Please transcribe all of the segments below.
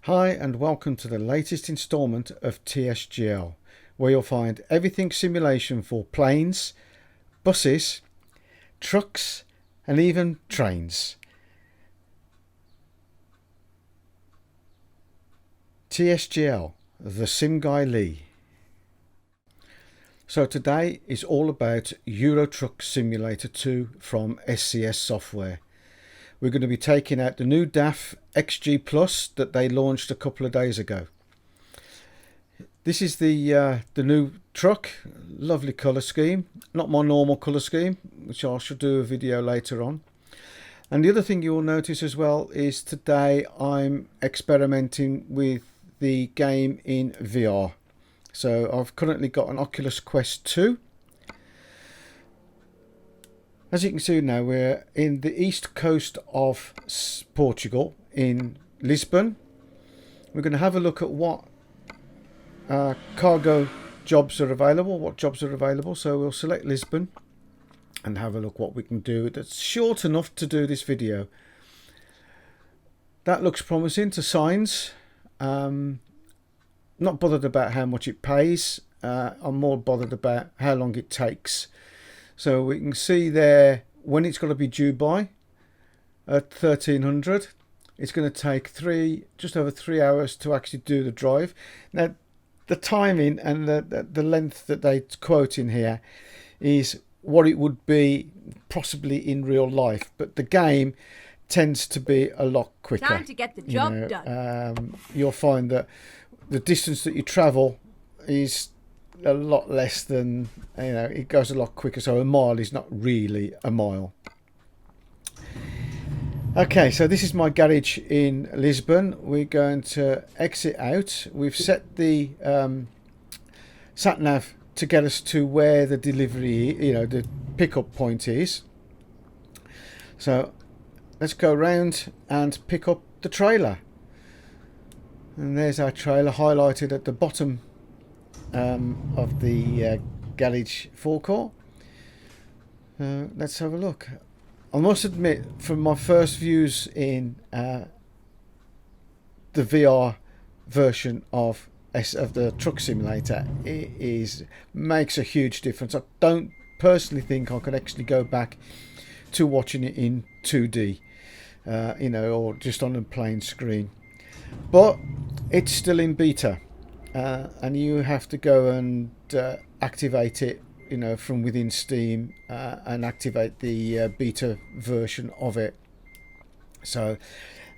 Hi and welcome to the latest instalment of TSGL, where you'll find everything simulation for planes, buses, trucks and even trains. TSGL, the Sim Guy Lee. So today is all about Euro Truck Simulator 2 from SCS Software. We're going to be taking out the new DAF XG Plus that they launched a couple of days ago. This is the new truck, lovely colour scheme, not my normal colour scheme, which I shall do a video later on. And the other thing you will notice as well is today I'm experimenting with the game in VR. So I've currently got an Oculus Quest 2. As you can see now, we're in the east coast of Portugal, in Lisbon. We're going to have a look at what cargo jobs are available, So we'll select Lisbon and have a look what we can do. That's short enough to do this video. That looks promising to signs. Not bothered about how much it pays. I'm more bothered about how long it takes. So we can see there when it's going to be due by at 1300. It's going to take just over 3 hours to actually do the drive. Now the timing and the length that they quote in here is what it would be possibly in real life, but the game tends to be a lot quicker. Time to get the job done. You'll find that the distance that you travel is a lot less than, it goes a lot quicker, so a mile is not really a mile. Okay, so this is my garage in Lisbon. We're going to exit out. We've set the sat nav to get us to where the delivery, the pickup point is. So let's go around and pick up the trailer. And there's our trailer highlighted at the bottom of the garage forecourt. Let's have a look. I must admit, from my first views in the VR version of the truck simulator, it makes a huge difference. I don't personally think I could actually go back to watching it in 2D, or just on a plain screen. But it's still in beta. And you have to go and activate it, from within Steam and activate the beta version of it. So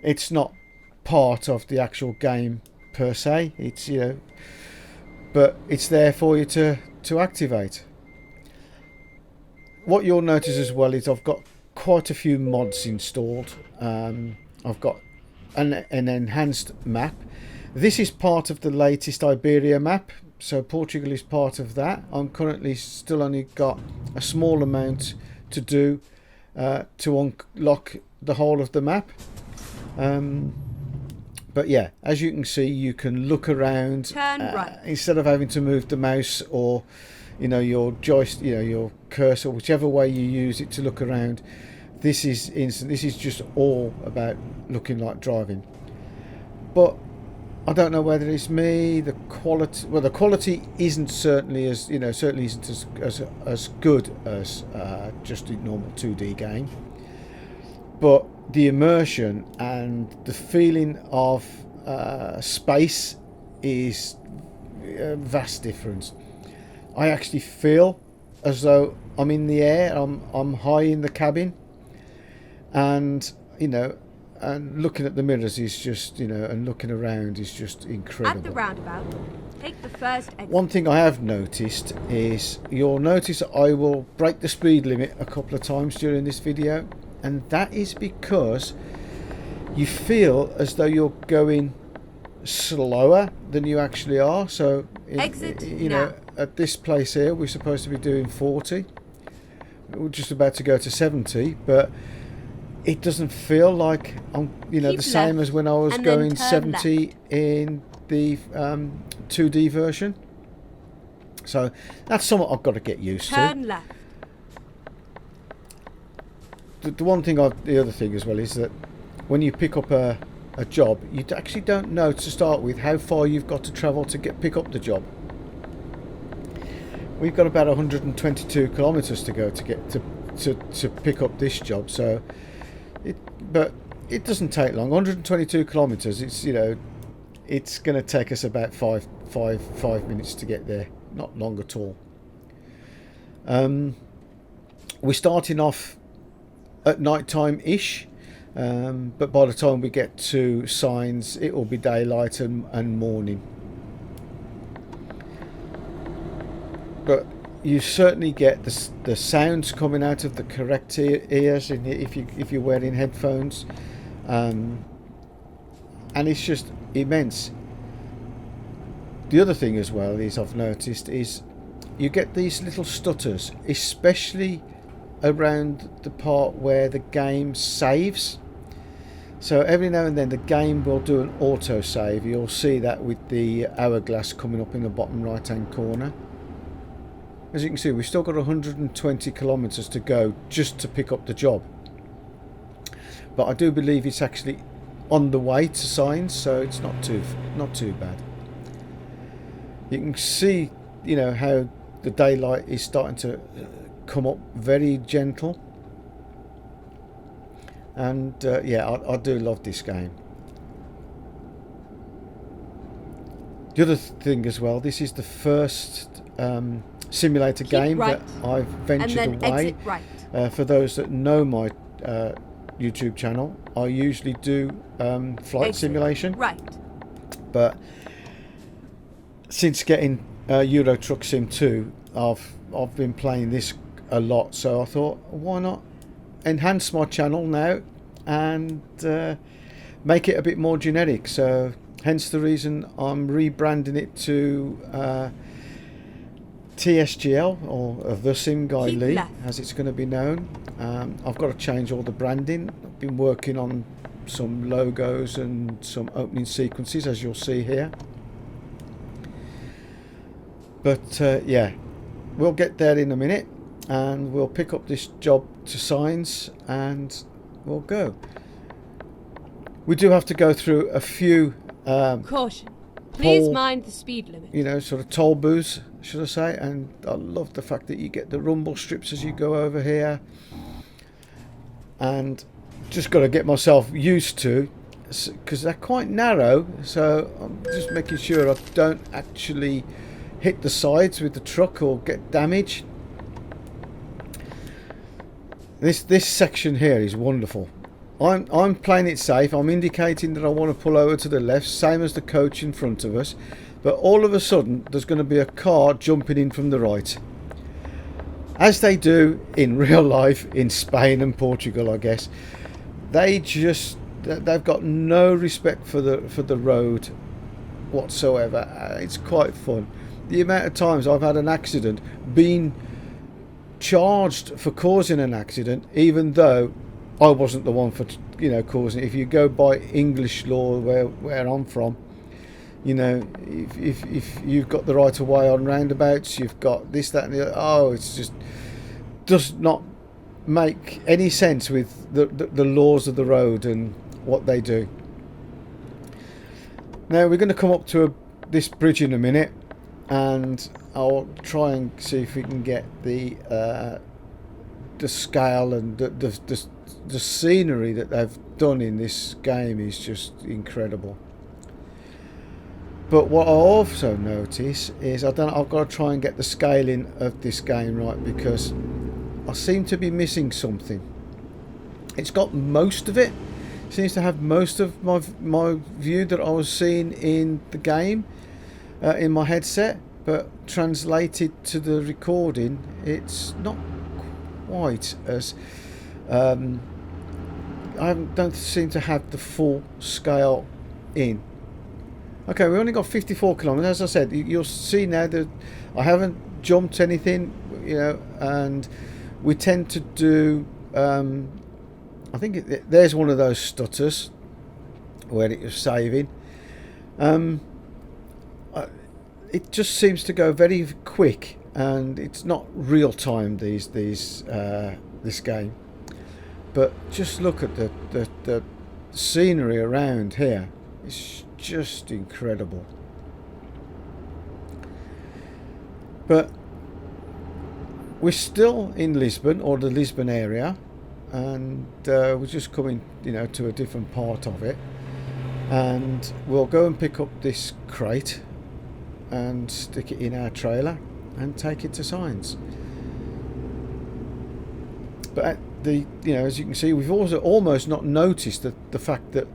it's not part of the actual game per se. It's but it's there for you to activate. What you'll notice as well is I've got quite a few mods installed. I've got an enhanced map. This is part of the latest Iberia map, so Portugal is part of that. I'm currently still only got a small amount to do to unlock the whole of the map. But yeah, as you can see, you can look around. Turn right. Instead of having to move the mouse or your joystick, your cursor, whichever way you use it to look around. This is instant. This is just all about looking like driving. But I don't know whether it's me. The quality isn't certainly as as good as just a normal 2D game. But the immersion and the feeling of space is a vast difference. I actually feel as though I'm in the air. I'm high in the cabin, and and looking at the mirrors is just, and looking around is just incredible. At the roundabout, take the first exit. One thing I have noticed is, you'll notice I will break the speed limit a couple of times during this video, and that is because you feel as though you're going slower than you actually are. So, Exit now. At this place here, we're supposed to be doing 40. We're just about to go to 70, but it doesn't feel like I'm, the same as when I was going 70 left. in the 2D version. So that's something I've got to get used to. Turn left. The other thing as well is that when you pick up a a job, you actually don't know to start with how far you've got to travel to pick up the job. We've got about 122 kilometers to go to get to pick up this job. So but it doesn't take long. 122 kilometers. It's, you know, it's going to take us about five minutes to get there. Not long at all. We're starting off at night time ish, but by the time we get to Signs, it will be daylight and morning. But you certainly get the sounds coming out of the correct ears if you're wearing headphones, and it's just immense. The other thing as well is, I've noticed, is you get these little stutters, especially around the part where the game saves. So every now and then the game will do an auto save. You'll see that with the hourglass coming up in the bottom right hand corner. As you can see, we've still got 120 kilometers to go just to pick up the job, but I do believe it's actually on the way to Signs, so it's not too bad. You can see, you know, how the daylight is starting to come up very gentle, and yeah, I do love this game. The other thing as well, this is the first simulator game that I've ventured away. For those that know my YouTube channel, I usually do flight simulation. But since getting Euro Truck Sim 2, I've been playing this a lot, so I thought, why not enhance my channel now and make it a bit more generic. So hence the reason I'm rebranding it to TSGL, or The Sim Guy Lee, as it's going to be known. I've got to change all the branding. I've been working on some logos and some opening sequences, as you'll see here. But yeah, we'll get there in a minute, and we'll pick up this job to Signs and we'll go. We do have to go through a few caution, please mind the speed limit, you know, sort of toll booths, should I say. And I love the fact that you get the rumble strips as you go over here, and just got to get myself used to, because they're quite narrow, so I'm just making sure I don't actually hit the sides with the truck or get damaged. This section here is wonderful. I'm playing it safe. I'm indicating that I want to pull over to the left, same as the coach in front of us, but all of a sudden there's going to be a car jumping in from the right, as they do in real life in Spain and Portugal, I guess. They've got no respect for the road whatsoever. It's quite fun. The amount of times I've had an accident, been charged for causing an accident, even though I wasn't the one for, you know, causing it. If you go by English law where I'm from, you know, if you've got the right of way on roundabouts, you've got this, that and the other. Oh, it's just does not make any sense with the laws of the road and what they do. Now we're going to come up to this bridge in a minute, and I'll try and see if we can get the scale and the scenery that they've done in this game is just incredible. But what I also notice is I've got to try and get the scaling of this game right, because I seem to be missing something. It's got most of it. It seems to have most of my view that I was seeing in the game in my headset, but translated to the recording, it's not quite as I don't seem to have the full scale in. Okay, we only got 54 kilometers. As I said, you'll see now that I haven't jumped anything, you know, and we tend to do I think there's one of those stutters where it was saving. It just seems to go very quick, and it's not real time this game. But just look at the scenery around here is just incredible. But we're still in Lisbon, or the Lisbon area, and we're just coming, to a different part of it. And we'll go and pick up this crate and stick it in our trailer and take it to science. But at as you can see, we've also almost not noticed the fact that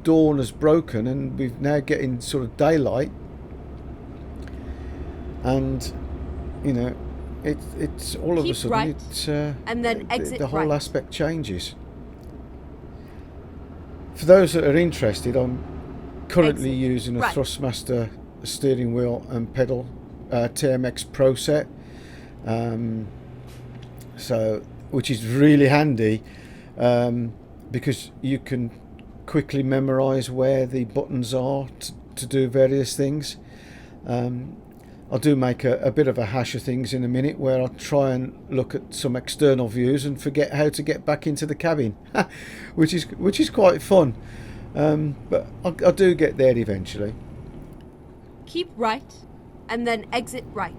dawn has broken, and we're now getting sort of daylight, and it's all of a sudden right, it's and then exit the whole right. aspect changes. For those that are interested, I'm currently using a Thrustmaster steering wheel and pedal TMX Pro set, which is really handy because you can quickly memorize where the buttons are to do various things. I'll do make a bit of a hash of things in a minute, where I'll try and look at some external views and forget how to get back into the cabin, which is quite fun. But I do get there eventually. Keep right, and then exit right.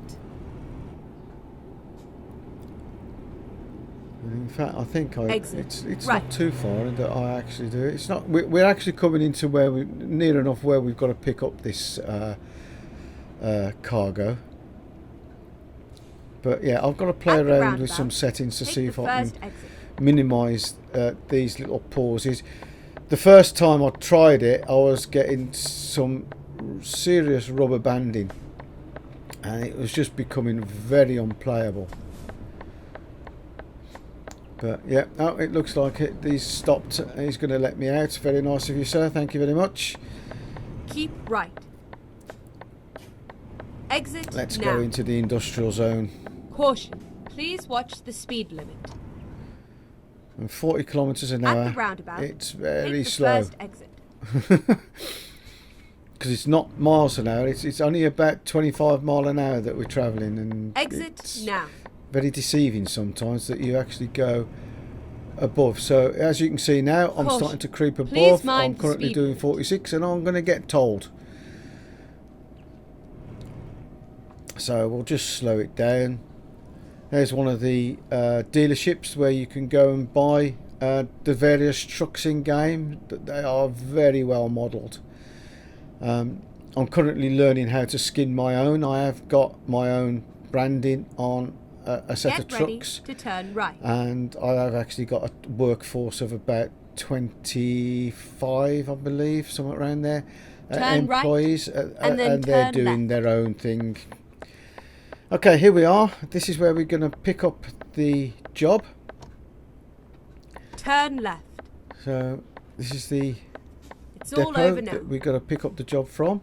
In fact, I think it's right. not too far that I actually do it. It's not. We're actually coming into where we near enough where we've got to pick up this cargo. But yeah, I've got to play around with some settings to see if I can minimise these little pauses. The first time I tried it, I was getting some serious rubber banding, and it was just becoming very unplayable. But yeah, it looks like he's stopped. He's going to let me out. Very nice of you, sir. Thank you very much. Keep right. Exit Let's now. go into the industrial zone. Caution. Please watch the speed limit. And 40 kilometres an hour. At the roundabout, it's very hit the slow. first exit. Because it's not miles an hour. It's only about 25 mile an hour that we're travelling, and exit now. Very deceiving sometimes that you actually go above. So as you can see now, I'm starting to creep above. I'm currently doing 46, and I'm going to get told. So we'll just slow it down. There's one of the dealerships where you can go and buy the various trucks in game. They are very well modelled. I'm currently learning how to skin my own. I have got my own branding on a set of trucks. To turn right. And I have actually got a workforce of about 25, I believe, somewhere around there, employees, right, and they're doing their own thing. Okay, here we are. This is where we're going to pick up the job. Turn left. So this is the it's depot all over now. that we've got to pick up the job from.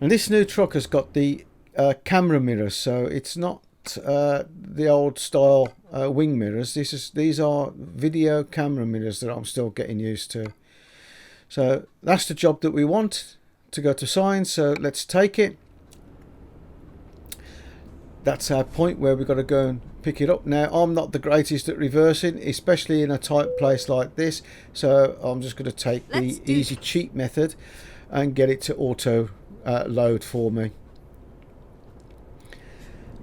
And this new truck has got the camera mirrors, so it's not the old style wing mirrors. These are video camera mirrors that I'm still getting used to. So that's the job that we want to go to science. So let's take it. That's our point where we've got to go and pick it up. Now, I'm not the greatest at reversing, especially in a tight place like this, so I'm just going to take the easy cheat method and get it to auto load for me.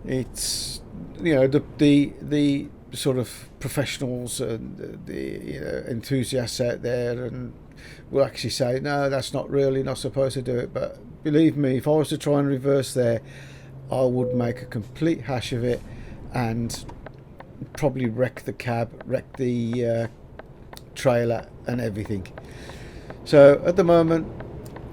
It's, the sort of professionals and the enthusiasts out there and will actually say, no, that's not really not supposed to do it. But believe me, if I was to try and reverse there, I would make a complete hash of it and probably wreck the cab, wreck the trailer and everything. So at the moment,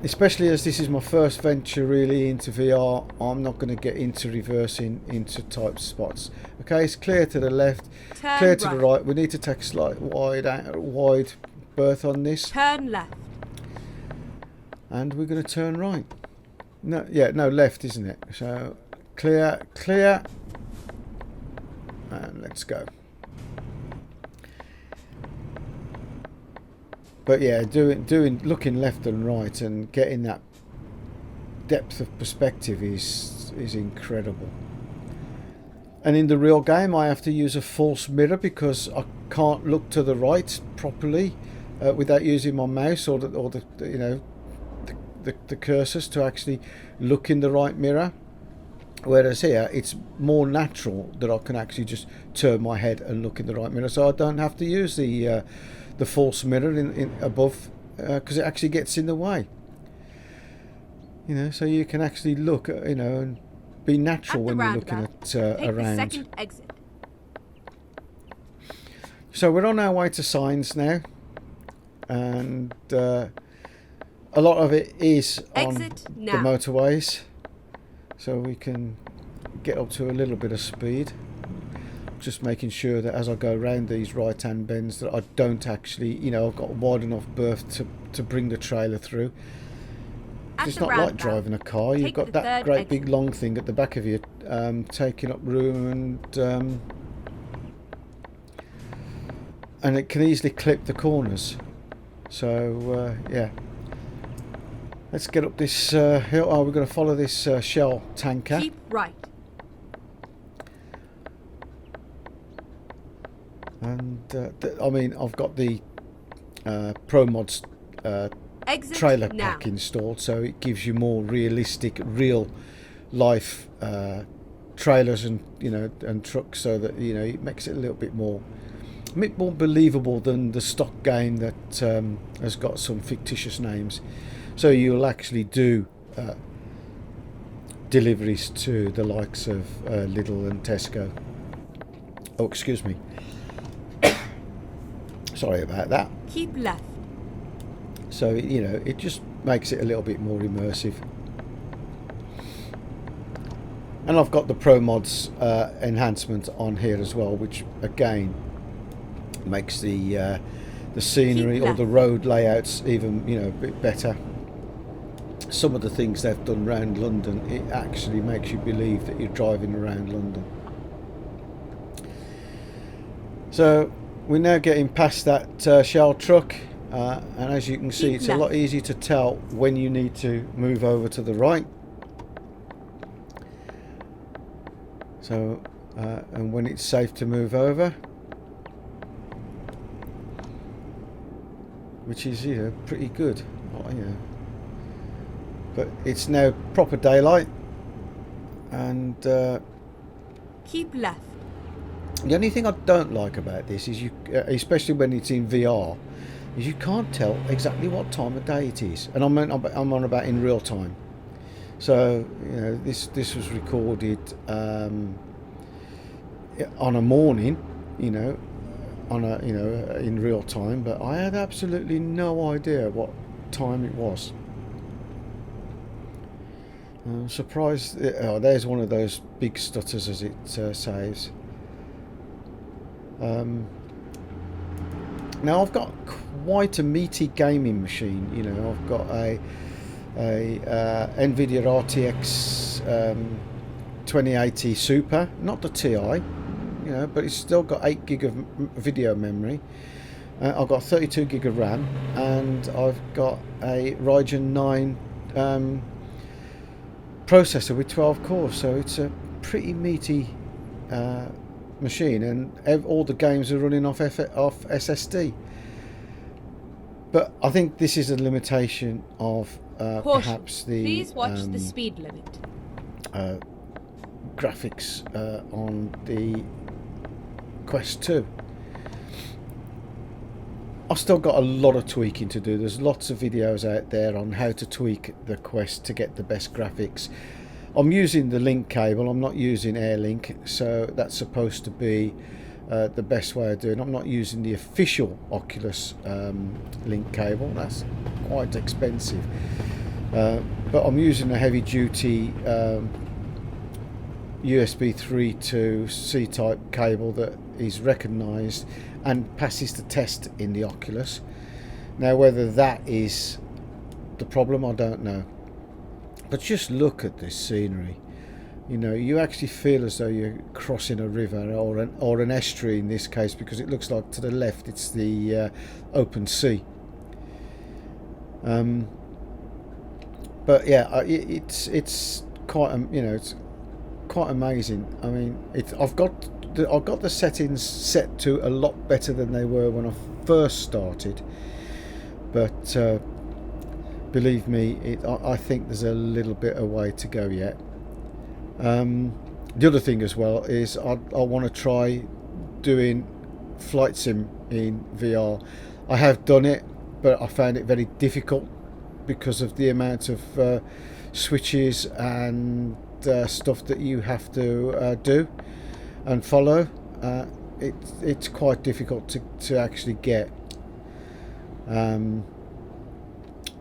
especially as this is my first venture really into VR, I'm not going to get into reversing into tight spots. Okay, it's clear to the left, clear to the right. We need to take a slight wide berth on this. Turn left. And we're going to turn right. No, left, isn't it? So clear, and let's go. But yeah, looking left and right and getting that depth of perspective is incredible. And in the real game, I have to use a false mirror because I can't look to the right properly without using my mouse or the you know, the cursors to actually look in the right mirror. Whereas here, it's more natural that I can actually just turn my head and look in the right mirror, so I don't have to use the false mirror in above because it actually gets in the way. You know, so you can actually look, you know, and be natural when you're looking at take around. the second exit. So we're on our way to signs now, and a lot of it is Exit on now. the motorways, so we can get up to a little bit of speed. Just making sure that as I go around these right-hand bends that I don't actually, you know, I've got a wide enough berth to bring the trailer through. It's not like driving a car. You've got that great big long thing at the back of you taking up room, and it can easily clip the corners. So yeah, let's get up this hill. Oh, we're going to follow this Shell tanker. Keep right. And I mean, I've got the Pro Mods Exit trailer now. pack installed, so it gives you more realistic, real life trailers and, you know, and trucks, so that, you know, it makes it a little bit more believable than the stock game that has got some fictitious names. So you'll actually do deliveries to the likes of Lidl and Tesco. Oh, excuse me. Sorry about that. Keep left. So, you know, it just makes it a little bit more immersive. And I've got the Pro Mods enhancement on here as well, which again makes the scenery or the road layouts even, you know, a bit better. Some of the things they've done around London, it actually makes you believe that you're driving around London. So we're now getting past that Shell truck, and as you can see, it's a lot easier to tell when you need to move over to the right. So and when it's safe to move over, which is, you know, pretty good. You know, but it's now proper daylight, and keep left. the only thing I don't like about this is you, especially when it's in VR, is you can't tell exactly what time of day it is. And I'm on about in real time. So, you know, this was recorded on a morning, you know, in real time, but I had absolutely no idea what time it was. I'm surprised. Oh, there's one of those big stutters as it saves. Now I've got quite a meaty gaming machine. You know, I've got a NVIDIA RTX 2080 Super, not the Ti. You know, but it's still got 8 gig of video memory. I've got 32 gig of RAM, and I've got a Ryzen 9 processor with 12 cores. So it's a pretty meaty machine, and all the games are running off SSD. But I think this is a limitation of perhaps the please watch the speed limit. Graphics on the Quest 2. I've still got a lot of tweaking to do. There's lots of videos out there on how to tweak the Quest to get the best graphics. I'm using the link cable, I'm not using AirLink, so that's supposed to be the best way of doing it. I'm not using the official Oculus link cable, that's quite expensive. But I'm using a heavy duty USB 3 to C-type cable that is recognised and passes the test in the Oculus. Now whether that is the problem, I don't know. But just look at this scenery. You know, you actually feel as though you're crossing a river or an estuary in this case, because it looks like to the left it's the open sea. But yeah, it's quite you know, it's quite amazing. I mean, I've got the settings set to a lot better than they were when I first started, but believe me, I think there's a little bit of way to go yet. The other thing as well is I want to try doing flight sim in VR. I have done it, but I found it very difficult because of the amount of switches and stuff that you have to do and follow. It's quite difficult to actually get. And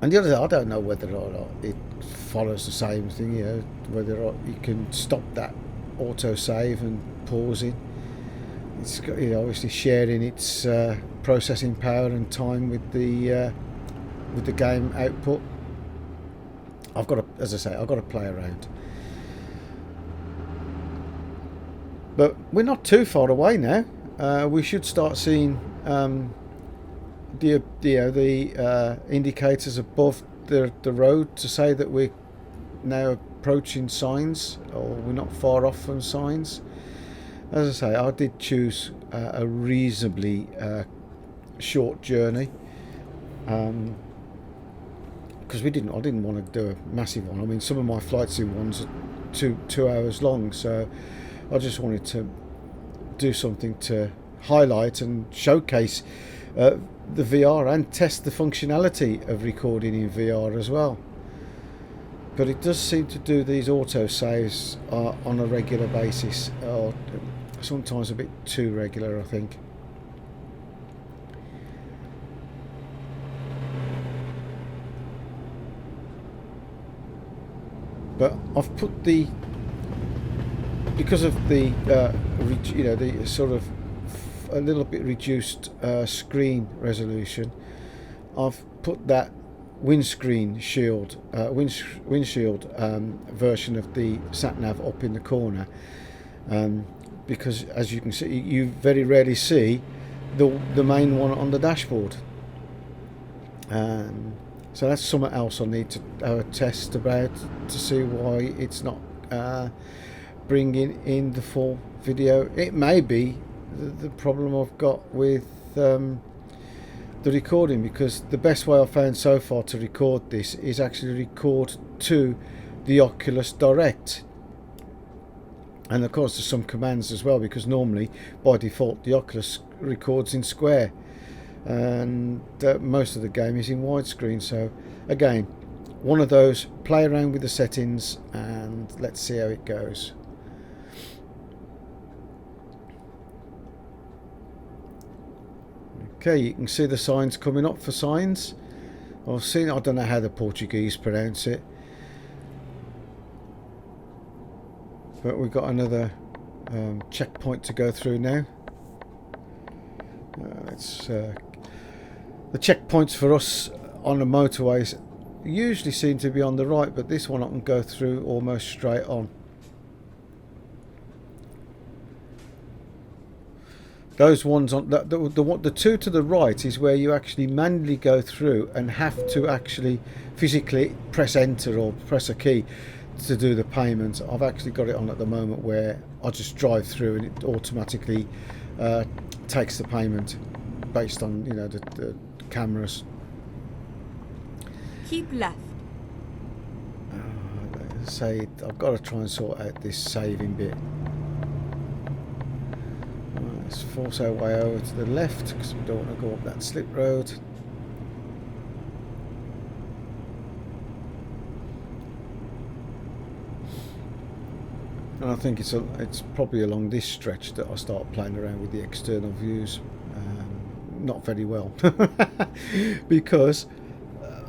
the other thing, I don't know whether or not it follows the same thing, you know, whether or not you can stop that auto save and pausing. It's got, you know, obviously sharing its processing power and time with the game output. I've got to, as I say, I've got to play around. But we're not too far away now. We should start seeing the indicators above the road to say that we're now approaching signs, or we're not far off from signs. As I say, I did choose a reasonably short journey because I didn't want to do a massive one. I mean, some of my flight sim ones are two hours long, so I just wanted to do something to highlight and showcase the VR and test the functionality of recording in VR as well. But it does seem to do these auto saves on a regular basis, or sometimes a bit too regular, I think. But I've put because of the the sort of a little bit reduced screen resolution, I've put that windshield version of the sat nav up in the corner, because as you can see, you very rarely see the main one on the dashboard. So that's something else I need to have a test about to see why it's not bringing in the full video. It may be the problem I've got with the recording, because the best way I've found so far to record this is actually record to the Oculus Direct. And of course there's some commands as well, because normally by default the Oculus records in square, and most of the game is in widescreen. So again, one of those, play around with the settings and let's see how it goes. Okay, you can see the signs coming up for signs. I don't know how the Portuguese pronounce it, but we've got another checkpoint to go through now. The checkpoints for us on the motorways usually seem to be on the right, but this one I can go through almost straight on. Those ones on the two to the right is where you actually manually go through and have to actually physically press enter or press a key to do the payment. I've actually got it on at the moment where I just drive through and it automatically takes the payment based on, you know, the cameras. Keep left. Say I've got to try and sort out this saving bit. Let's force our way over to the left because we don't want to go up that slip road. And I think it's probably along this stretch that I start playing around with the external views. Not very well, because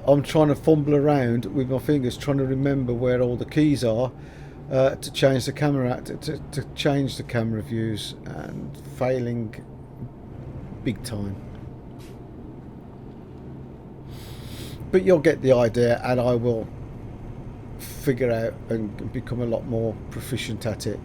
I'm trying to fumble around with my fingers trying to remember where all the keys are to change the camera, to change the camera views, and failing big time. But you'll get the idea, and I will figure out and become a lot more proficient at it.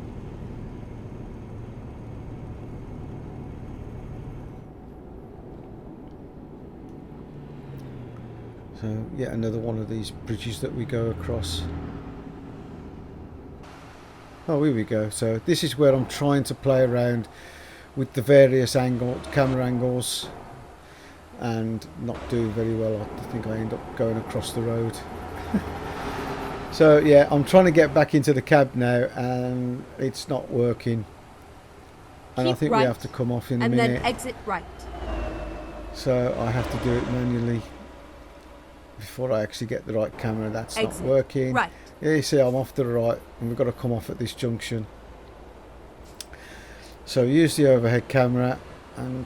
So yet another one of these bridges that we go across. Oh, here we go. So this is where I'm trying to play around with the various camera angles, and not do very well. I think I end up going across the road. So yeah, I'm trying to get back into the cab now, and it's not working. And I think we have to come off in a minute. And then exit right. So I have to do it manually before I actually get the right camera. That's not working. Right. Yeah, you see I'm off to the right, and we've got to come off at this junction. So use the overhead camera, and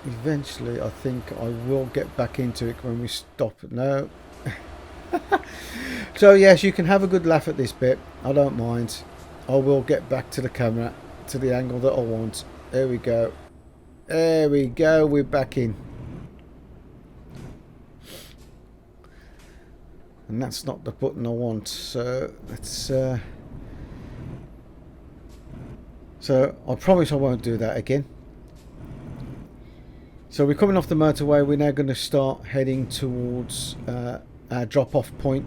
eventually I think I will get back into it when we stop. No. So yes, you can have a good laugh at this bit. I don't mind. I will get back to the camera, to the angle that I want. There we go. There we go. We're back in. And that's not the button I want. So let's. So I promise I won't do that again. So we're coming off the motorway. We're now going to start heading towards our drop-off point,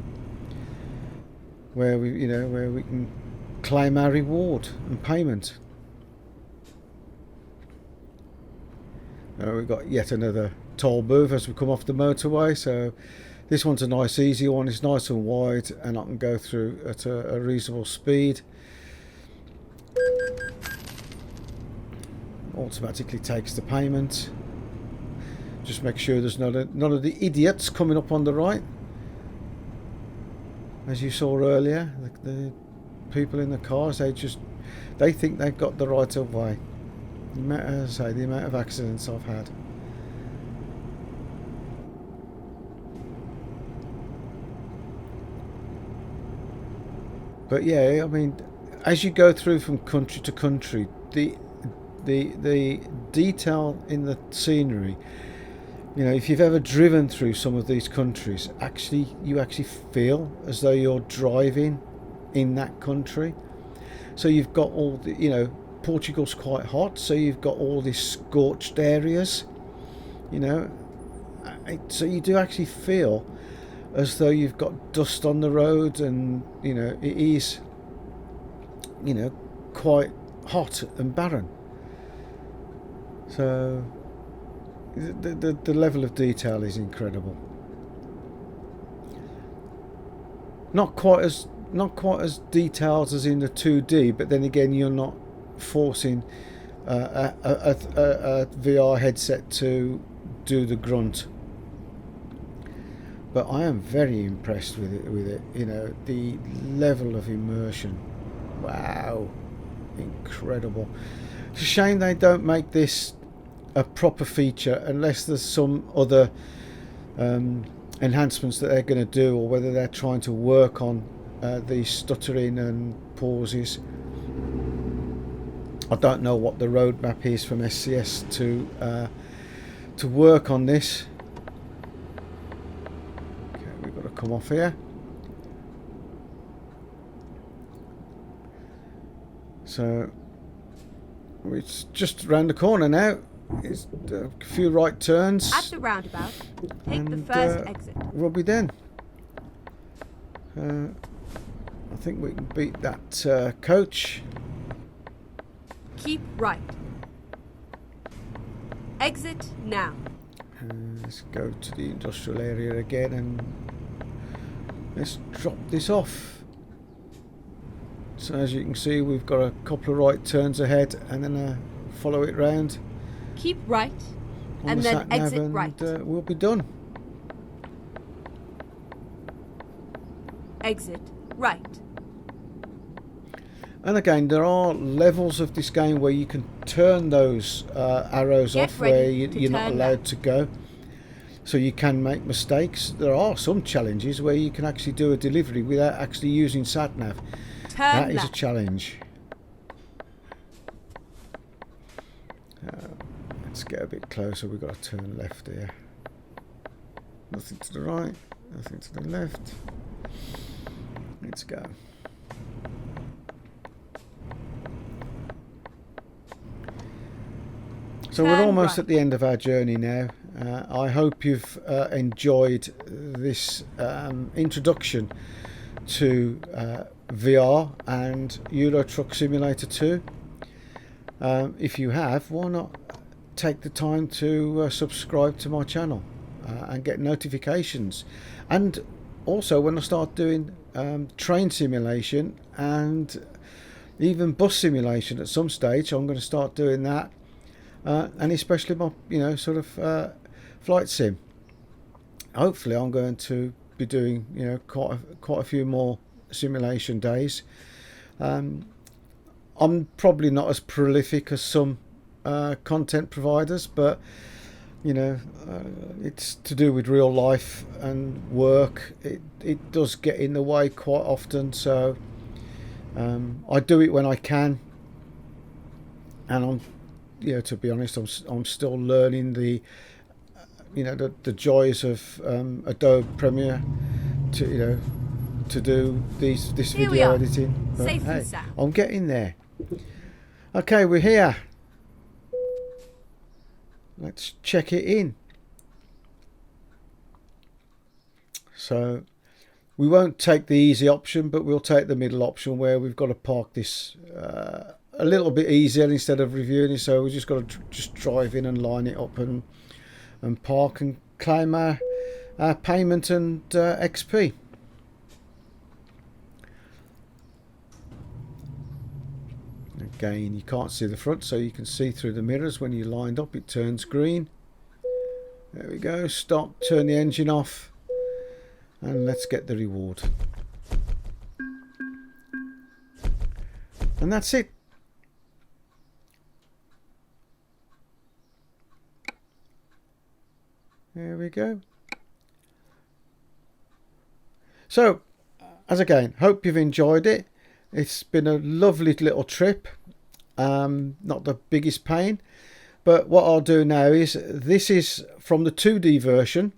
where we can claim our reward and payment. We've got yet another toll booth as we come off the motorway. So this one's a nice easy one. It's nice and wide, and I can go through at a reasonable speed. Automatically takes the payment. Just make sure there's none of the idiots coming up on the right. As you saw earlier, the people in the cars, they think they've got the right of way. As I say, the amount of accidents I've had. But yeah, I mean, as you go through from country to country, the detail in the scenery, you know, if you've ever driven through some of these countries, you actually feel as though you're driving in that country. So you've got all the, you know, Portugal's quite hot, so you've got all these scorched areas, you know, so you do actually feel as though you've got dust on the road, and you know, it is, you know, quite hot and barren. So the level of detail is incredible. Not quite as detailed as in the 2D, but then again, you're not forcing a VR headset to do the grunt. But I am very impressed with it. You know, the level of immersion. Wow, incredible. It's a shame they don't make this a proper feature unless there's some other enhancements that they're going to do, or whether they're trying to work on the stuttering and pauses. I don't know what the roadmap is from SCS to work on this. Okay, we've got to come off here. So it's just around the corner now. It's a few right turns. At the roundabout, take the first exit. We'll be done. I think we can beat that coach. Keep right. Exit now. Let's go to the industrial area again, and let's drop this off. So as you can see, we've got a couple of right turns ahead, and then follow it round. Keep right, and then exit right. We'll be done. Exit right. And again, there are levels of this game where you can turn those arrows off where you're not allowed to go. So you can make mistakes. There are some challenges where you can actually do a delivery without actually using sat-nav. That is a challenge. Let's get a bit closer. We've got to turn left here. Nothing to the right, nothing to the left. Let's go. So we're almost at the end of our journey now. I hope you've enjoyed this introduction to VR and Euro Truck Simulator 2. If you have, why not take the time to subscribe to my channel and get notifications. And also when I start doing train simulation and even bus simulation at some stage, I'm going to start doing that, and especially my sort of flight sim. Hopefully I'm going to be doing quite a few more simulation days. I'm probably not as prolific as some content providers, but it's to do with real life and work. It does get in the way quite often, so I do it when I can, and I'm to be honest, I'm still learning the joys of Adobe Premiere to do this Here we video are, editing. But safe and hey, sound. I'm getting there. Okay, we're here. Let's check it in. So we won't take the easy option, but we'll take the middle option where we've got to park this a little bit easier instead of reviewing it. So we just got to just drive in and line it up and park and claim our payment and XP. Again, you can't see the front, so you can see through the mirrors. When you're lined up, it turns green. There we go. Stop, turn the engine off, and let's get the reward. And that's it. There we go. So, as again, hope you've enjoyed it. It's been a lovely little trip. Not the biggest pain, but what I'll do now is, this is from the 2D version,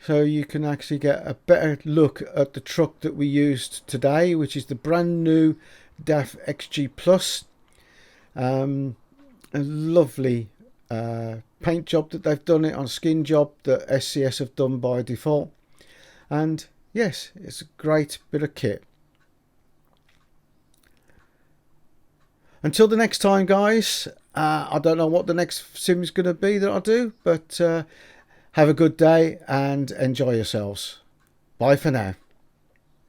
so you can actually get a better look at the truck that we used today, which is the brand new DAF XG Plus. A lovely paint job that they've done it on, skin job that SCS have done by default, and yes, it's a great bit of kit. Until the next time, guys, I don't know what the next sim is going to be that I do, but have a good day and enjoy yourselves. Bye for now.